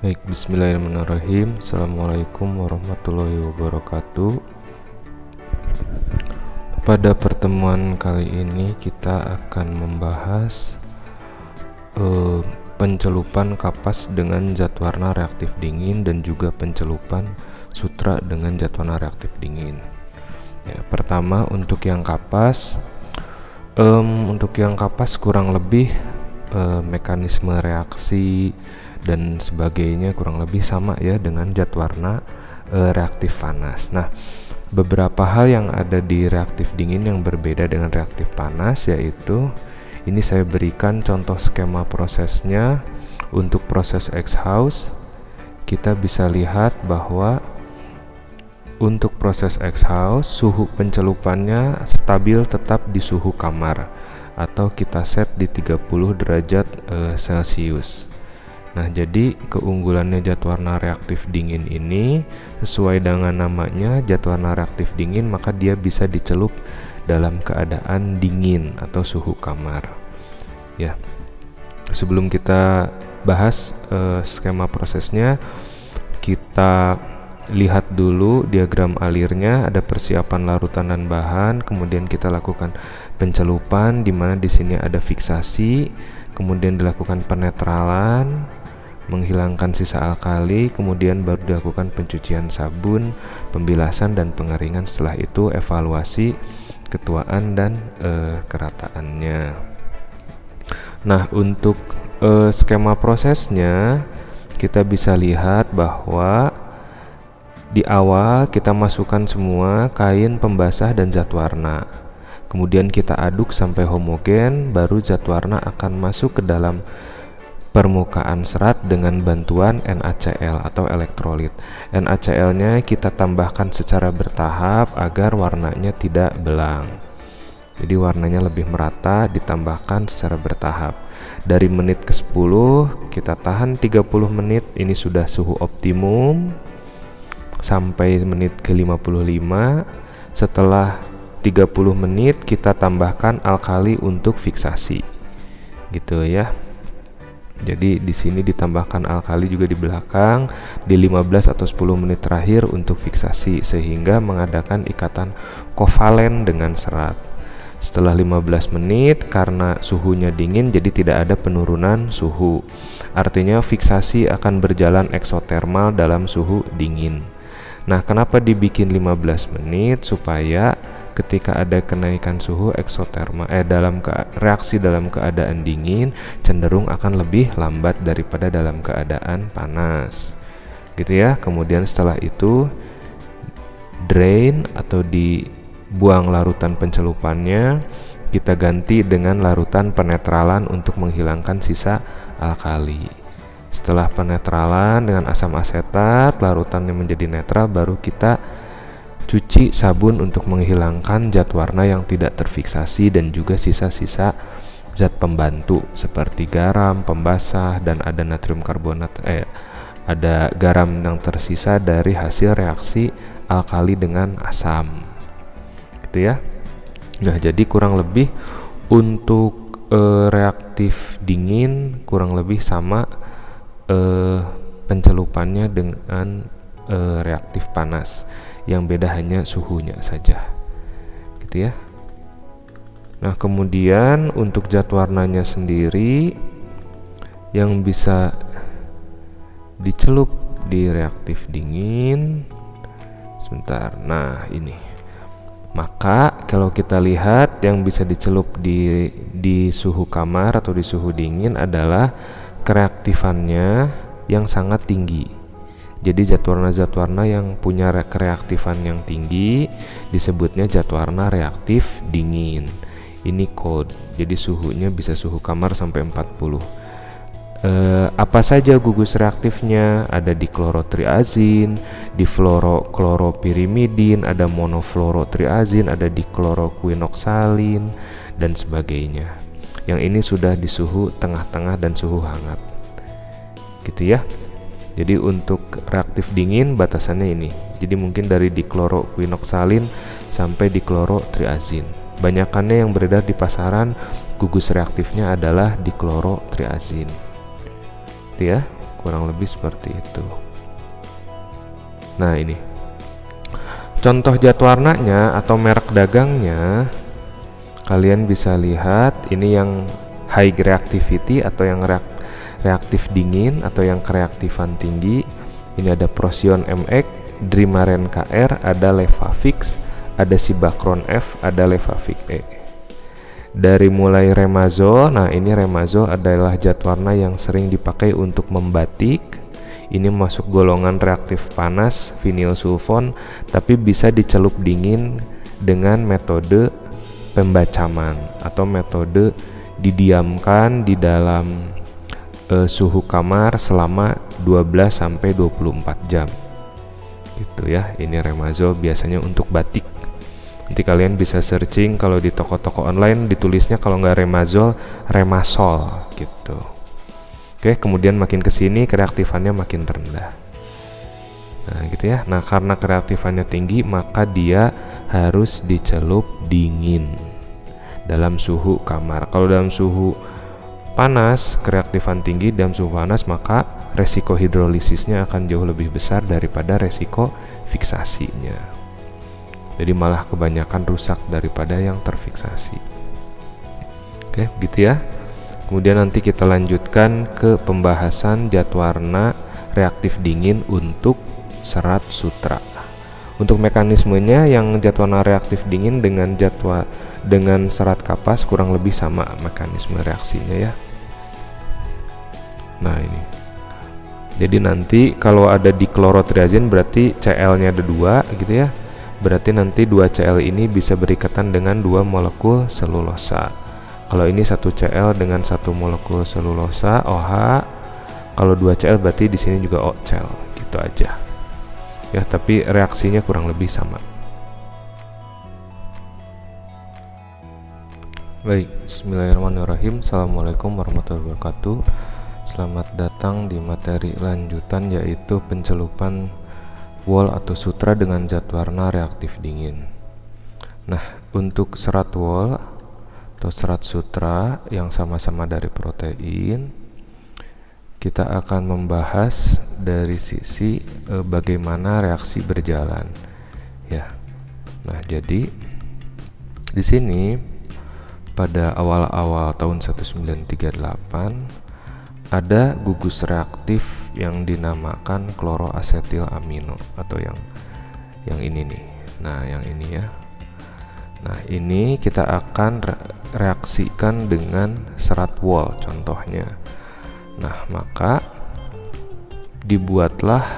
Baik, bismillahirrahmanirrahim. Assalamualaikum warahmatullahi wabarakatuh. Pada pertemuan kali ini kita akan membahas pencelupan kapas dengan zat warna reaktif dingin dan juga pencelupan sutra dengan zat warna reaktif dingin. Ya, pertama untuk yang kapas, kurang lebih mekanisme reaksi dan sebagainya kurang lebih sama ya dengan zat warna reaktif panas. Nah, beberapa hal yang ada di reaktif dingin yang berbeda dengan reaktif panas, yaitu ini saya berikan contoh skema prosesnya. Untuk proses exhaust kita bisa lihat bahwa untuk proses exhaust suhu pencelupannya stabil tetap di suhu kamar atau kita set di 30 derajat Celcius. Nah, jadi keunggulannya zat warna reaktif dingin ini sesuai dengan namanya, zat warna reaktif dingin, maka dia bisa dicelup dalam keadaan dingin atau suhu kamar. Ya, sebelum kita bahas skema prosesnya, kita lihat dulu diagram alirnya. Ada persiapan larutan dan bahan, kemudian kita lakukan pencelupan, di mana di sini ada fiksasi, kemudian dilakukan penetralan, menghilangkan sisa alkali, kemudian baru dilakukan pencucian sabun, pembilasan dan pengeringan. Setelah itu evaluasi ketuaan dan kerataannya. Nah, untuk skema prosesnya kita bisa lihat bahwa di awal kita masukkan semua kain pembasah dan zat warna, kemudian kita aduk sampai homogen, baru zat warna akan masuk ke dalam permukaan serat dengan bantuan NaCl atau elektrolit. NaCl-nya kita tambahkan secara bertahap agar warnanya tidak belang. Jadi warnanya lebih merata, ditambahkan secara bertahap. Dari menit ke-10 kita tahan 30 menit, ini sudah suhu optimum, sampai menit ke-55. Setelah 30 menit kita tambahkan alkali untuk fiksasi. Gitu ya. Jadi di sini ditambahkan alkali juga di belakang di 15 atau 10 menit terakhir untuk fiksasi, sehingga mengadakan ikatan kovalen dengan serat. Setelah 15 menit, karena suhunya dingin jadi tidak ada penurunan suhu. Artinya fiksasi akan berjalan eksotermal dalam suhu dingin. Nah, kenapa dibikin 15 menit? Supaya ketika ada kenaikan suhu eksotermal reaksi dalam keadaan dingin cenderung akan lebih lambat daripada dalam keadaan panas. Gitu ya. Kemudian setelah itu drain atau dibuang larutan pencelupannya, kita ganti dengan larutan penetralan untuk menghilangkan sisa alkali. Setelah penetralan dengan asam asetat, larutannya menjadi netral, baru kita cuci sabun untuk menghilangkan zat warna yang tidak terfiksasi dan juga sisa-sisa zat pembantu seperti garam, pembasah, dan ada natrium karbonat, ada garam yang tersisa dari hasil reaksi alkali dengan asam. Gitu ya. Nah, jadi kurang lebih untuk reaktif dingin kurang lebih sama pencelupannya dengan reaktif panas, yang beda hanya suhunya saja, gitu ya. Nah, kemudian untuk zat warnanya sendiri yang bisa dicelup di reaktif dingin, sebentar. Nah, ini. Maka kalau kita lihat yang bisa dicelup di suhu kamar atau di suhu dingin adalah kereaktifannya yang sangat tinggi. Jadi zat warna yang punya kereaktifan yang tinggi disebutnya zat warna reaktif dingin. Ini cold. Jadi suhunya bisa suhu kamar sampai 40. Apa saja gugus reaktifnya? Ada diklorotriazin, difluorokloropyrimidin, ada monofluorotriazin, ada dikloroquinoksalin dan sebagainya. Yang ini sudah di suhu tengah-tengah dan suhu hangat. Gitu ya. Jadi untuk reaktif dingin batasannya ini. Jadi mungkin dari dikloroquinoksalin sampai diklorotriazin. Banyakannya yang beredar di pasaran gugus reaktifnya adalah diklorotriazin. Itu ya, kurang lebih seperti itu. Nah, ini contoh zat warnanya atau merek dagangnya. Kalian bisa lihat ini yang high reactivity atau yang reaktif dingin atau yang kereaktifan tinggi. Ini ada Procyon MX, Drimaren KR, ada Levafix, ada Cibacron F, ada Levafix E. Dari mulai Remazol, nah ini Remazol adalah zat warna yang sering dipakai untuk membatik. Ini masuk golongan reaktif panas, vinyl sulfon, tapi bisa dicelup dingin dengan metode pembacaman atau metode didiamkan di dalam suhu kamar selama 12 sampai 24 jam. Gitu ya. Ini Remazol biasanya untuk batik. Nanti kalian bisa searching kalau di toko-toko online ditulisnya kalau nggak Remazol, Remasol gitu. Oke, kemudian makin kesini kereaktifannya makin rendah. Nah gitu ya. Nah karena kereaktifannya tinggi maka dia harus dicelup dingin dalam suhu kamar. Kalau dalam suhu panas, kereaktifan tinggi dalam suhu panas, maka resiko hidrolisisnya akan jauh lebih besar daripada resiko fiksasinya. Jadi malah kebanyakan rusak daripada yang terfiksasi. Oke, gitu ya. Kemudian nanti kita lanjutkan ke pembahasan zat warna reaktif dingin untuk serat sutra. Untuk mekanismenya yang zat warna reaktif dingin dengan dengan serat kapas kurang lebih sama mekanisme reaksinya ya. Nah ini. Jadi nanti kalau ada diklorotriazin berarti Cl-nya ada 2 gitu ya. Berarti nanti 2 Cl ini bisa berikatan dengan 2 molekul selulosa. Kalau ini 1 Cl dengan 1 molekul selulosa OH. Kalau 2 Cl berarti di sini juga OCl gitu aja. Ya, tapi reaksinya kurang lebih sama. Baik, bismillahirrahmanirrahim. Assalamualaikum warahmatullahi wabarakatuh. Selamat datang di materi lanjutan yaitu pencelupan wol atau sutra dengan zat warna reaktif dingin. Nah, untuk serat wol atau serat sutra yang sama-sama dari protein, kita akan membahas dari sisi bagaimana reaksi berjalan ya. Nah, jadi di sini pada awal-awal tahun 1938 ada gugus reaktif yang dinamakan kloroasetilamino atau yang ini nih. Nah, yang ini ya. Nah, ini kita akan reaksikan dengan serat wol contohnya. Nah, maka dibuatlah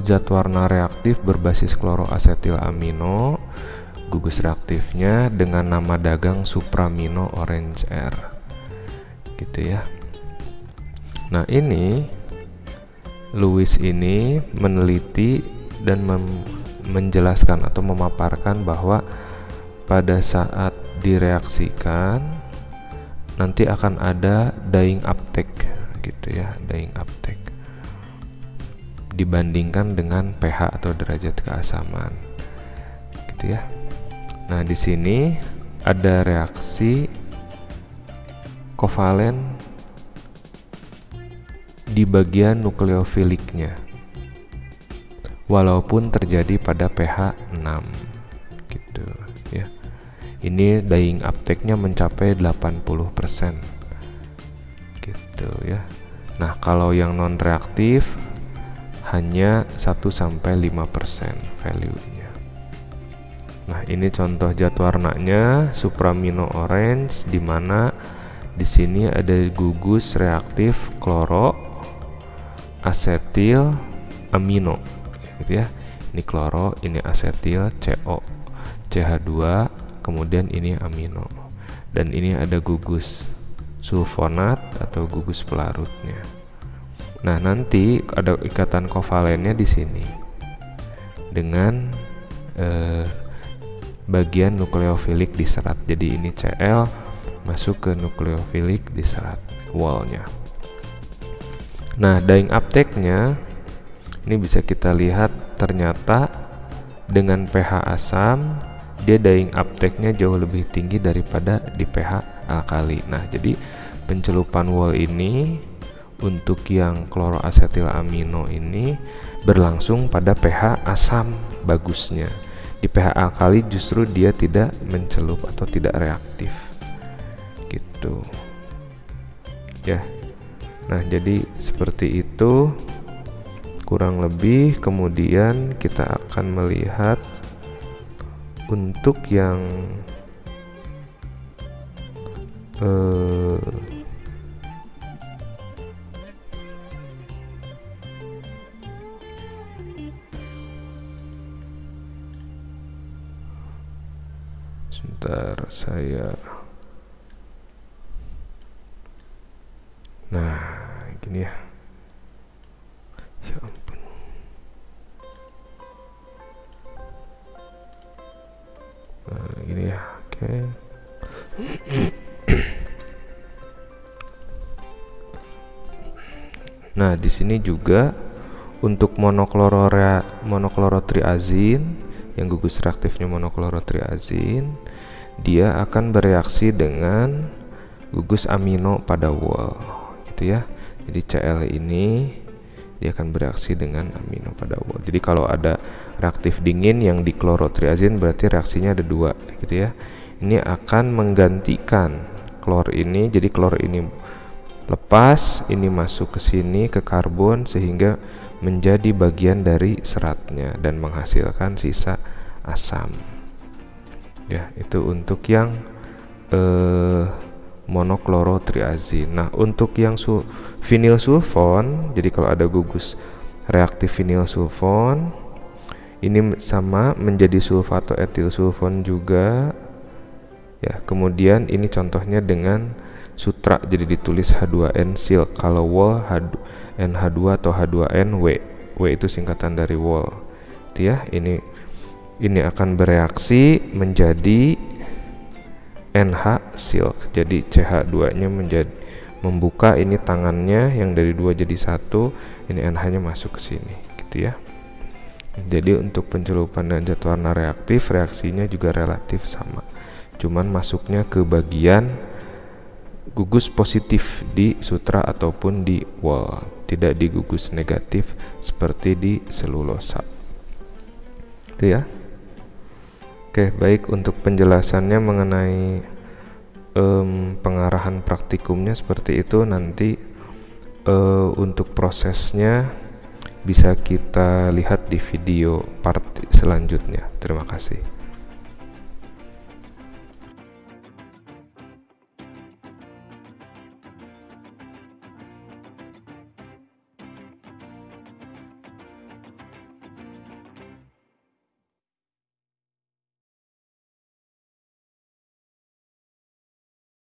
zat warna reaktif berbasis kloroasetilamino, gugus reaktifnya dengan nama dagang Supramino Orange R. Gitu ya. Nah, ini Lewis ini meneliti dan menjelaskan atau memaparkan bahwa pada saat direaksikan nanti akan ada dyeing uptake gitu ya, dyeing uptake dibandingkan dengan pH atau derajat keasaman gitu ya. Nah, di sini ada reaksi kovalen di bagian nukleofiliknya walaupun terjadi pada pH 6 gitu ya. Ini dyeing uptake-nya mencapai 80% gitu ya. Nah, kalau yang non reaktif hanya 1-5% value-nya. Nah, ini contoh zat warnanya Supramino Orange, di mana di sini ada gugus reaktif kloro asetil amino gitu ya. Ini kloro, ini asetil, CO, CH2, kemudian ini amino. Dan ini ada gugus sulfonat atau gugus pelarutnya. Nah, nanti ada ikatan kovalennya di sini dengan bagian nukleofilik di serat. Jadi ini Cl masuk ke nukleofilik di serat wallnya. Nah, dyeing uptake-nya ini bisa kita lihat ternyata dengan pH asam dia dyeing uptake-nya jauh lebih tinggi daripada di pH alkali. Nah, jadi pencelupan wol ini untuk yang kloroasetilamino ini berlangsung pada pH asam bagusnya. Di pH alkali justru dia tidak mencelup atau tidak reaktif gitu ya. Nah, jadi seperti itu kurang lebih. Kemudian kita akan melihat untuk yang sebentar saya. Nah, gini ya. Ya ampun. Nah, gini ya. Oke. Nah, di sini juga untuk monoklorotriazin yang gugus reaktifnya monoklorotriazin, dia akan bereaksi dengan gugus amino pada wall gitu ya. Jadi Cl ini dia akan bereaksi dengan amino pada wall. Jadi kalau ada reaktif dingin yang di klorotriazin berarti reaksinya ada dua gitu ya. Ini akan menggantikan klor ini, jadi klor ini lepas, ini masuk ke sini ke karbon sehingga menjadi bagian dari seratnya dan menghasilkan sisa asam. Ya, itu untuk yang monoklorotriazin. Nah, untuk yang vinyl sulfon, jadi kalau ada gugus reaktif vinyl sulfon, ini sama menjadi sulfato etil sulfon juga. Ya, kemudian ini contohnya dengan sutra, jadi ditulis H2N silk. Kalau wol NH2 atau H2N W. W itu singkatan dari wol. Itu ya, ini akan bereaksi menjadi NH silk. Jadi CH2-nya menjadi membuka ini tangannya yang dari 2 jadi 1, ini NH-nya masuk ke sini gitu ya. Jadi untuk pencelupan dan zat warna reaktif, reaksinya juga relatif sama. Cuman masuknya ke bagian gugus positif di sutra ataupun di wall, tidak di gugus negatif seperti di selulosa. Itu ya. Oke, baik, untuk penjelasannya mengenai pengarahan praktikumnya seperti itu. Nanti untuk prosesnya bisa kita lihat di video part selanjutnya. Terima kasih.